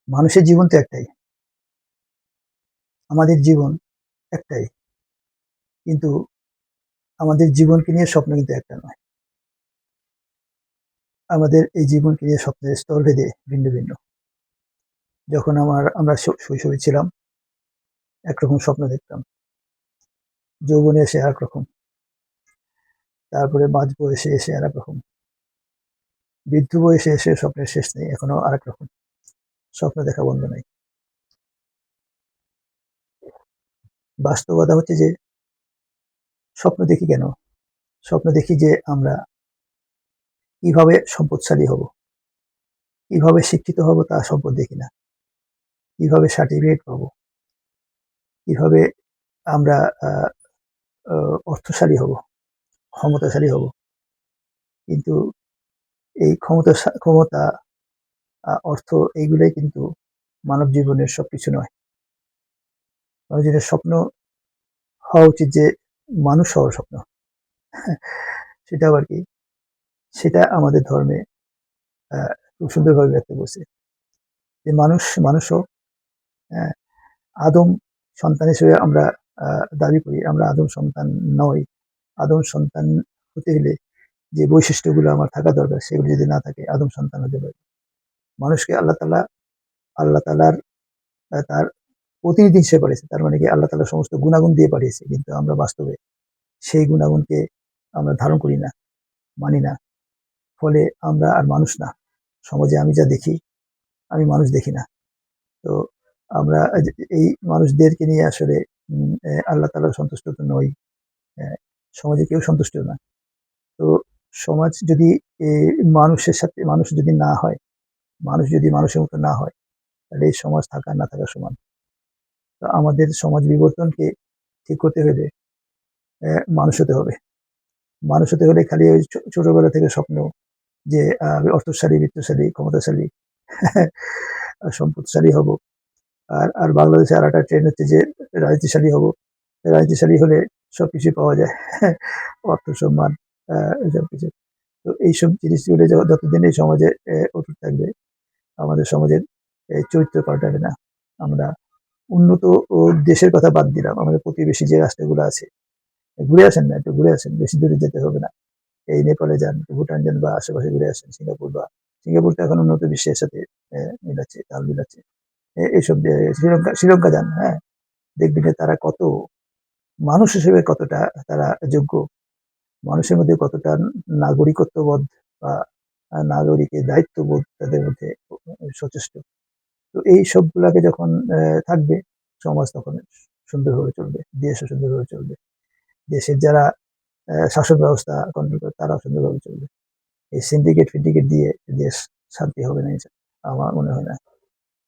মানুষের জীবন তো একটাই। আমাদের জীবন একটাই। কিন্তু আমাদের জীবনকে নিয়ে স্বপ্ন কিন্তু একটা নয়। আমাদের এই জীবনকে নিয়ে স্বপ্নের স্তরভেদে ভিন্ন, ভিন্ন। যখন আমরা শৈশবে ছিলাম, একরকম স্বপ্ন দেখতাম। যৌবনে এসে আরেক রকম। তারপরে মাঝ বয়সে এসে আরেক রকম। বৃদ্ধ বয়সে এসে স্বপ্নের শেষ নেই। এখনো আরেক রকম। স্বপ্ন দেখা বন্ধ নাই। বাস্তবতা হচ্ছে যে স্বপ্ন দেখি কেন? স্বপ্ন দেখি যে আমরা কিভাবে সম্পদশালী হব, কিভাবে শিক্ষিত হব তা সম্পদ দেখি না। কিভাবে সার্টিফিকেট পাবো, কিভাবে আমরা আ অ অর্থশালী হব, ক্ষমতাশালী হব। কিন্তু এই ক্ষমতা, অর্থ এইগুলাই কিন্তু মানব জীবনের সবকিছু নয়। আমার যেটা স্বপ্ন হওয়া উচিত যে মানুষ হওয়ার স্বপ্ন। সেটা আবার কি? সেটা আমাদের ধর্মে আ খুব সুন্দরভাবে ব্যক্ত করছে। যে মানুষ হোক, হ্যাঁ? আদম সন্তান হিসেবে আমরা আ দাবি করি। আমরা আদম সন্তান নই। আদম সন্তান হতে গেলে যে বৈশিষ্ট্যগুলো আমার থাকা দরকার সেগুলো যদি না থাকে আদম সন্তান হতে পারে। মানুষকে আল্লাহ তাআলার তার প্রতিনিধি হিসেবে পাঠিয়েছে। তার মানে কি আল্লাহ তাআলা সমস্ত গুণাগুণ দিয়ে পাঠিয়েছে। কিন্তু আমরা বাস্তবে সেই গুণাগুণকে আমরা ধারণ করি না, মানি না। ফলে আমরা আর মানুষ না। সমাজে আমি যা দেখি, আমি মানুষ দেখি না। তো আমরা এই মানুষদেরকে নিয়ে আসলে আল্লাহ তাআলা সন্তুষ্ট তো নই। অ্যা সমাজে কেউ সন্তুষ্ট না। তো সমাজ যদি এ মানুষের সাথে মানুষ যদি না হয়, মানুষ যদি মানুষের মতো না হয়, তাহলে এই সমাজ থাকা না থাকা সমান। তো আমাদের সমাজ বিবর্তনকে ঠিক করতে হলে মানুষ হতে হবে। মানুষ হতে হলে খালি ওই ছোটবেলা থেকে স্বপ্ন যে আমি অর্থশালী, বিত্তশালী, ক্ষমতাশালী, সম্পদশালী হব। আর বাংলাদেশে আরেকটা ট্রেন্ড হচ্ছে যে রাজনীতিশালী হব। রাজনীতিশালী হলে সবকিছুই পাওয়া যায়। অর্থ, সম্মান, আ এসব কিছু। তো এইসব জিনিসগুলো যতদিন এই সমাজে অটুট থাকবে, আমাদের সমাজের চরিত্র পাল্টাবে না। আমরা উন্নত ও দেশের কথা বাদ দিলাম। আমাদের প্রতিবেশী যে রাষ্ট্রগুলো আছে, ঘুরে আসেন না, একটু ঘুরে আসেন। বেশি দূরে যেতে হবে না। এই নেপালে যান, ভুটান যান বা আশেপাশে ঘুরে আসেন। সিঙ্গাপুর তো এখন উন্নত বিশ্বের সাথে মিলাচ্ছে, তাল মিলাচ্ছে। এইসব শ্রীলঙ্কা যান, হ্যাঁ? দেখবেন যে তারা কত মানুষ হিসেবে কতটা তারা যোগ্য, মানুষের মধ্যে কতটা নাগরিকত্ববোধ বা নাগরিকের দায়িত্ববোধ তাদের মধ্যে সচেষ্ট। তো এই সবগুলাকে যখন থাকবে, সমাজ তখন সুন্দরভাবে চলবে, দেশও সুন্দরভাবে চলবে। দেশের যারা শাসন ব্যবস্থা কন্ট্রোল করে তারাও সুন্দরভাবে চলবে। এই সিন্ডিকেট-ফিন্ডিকেট দিয়ে দেশ শান্তি হবে না আমার মনে হয় না।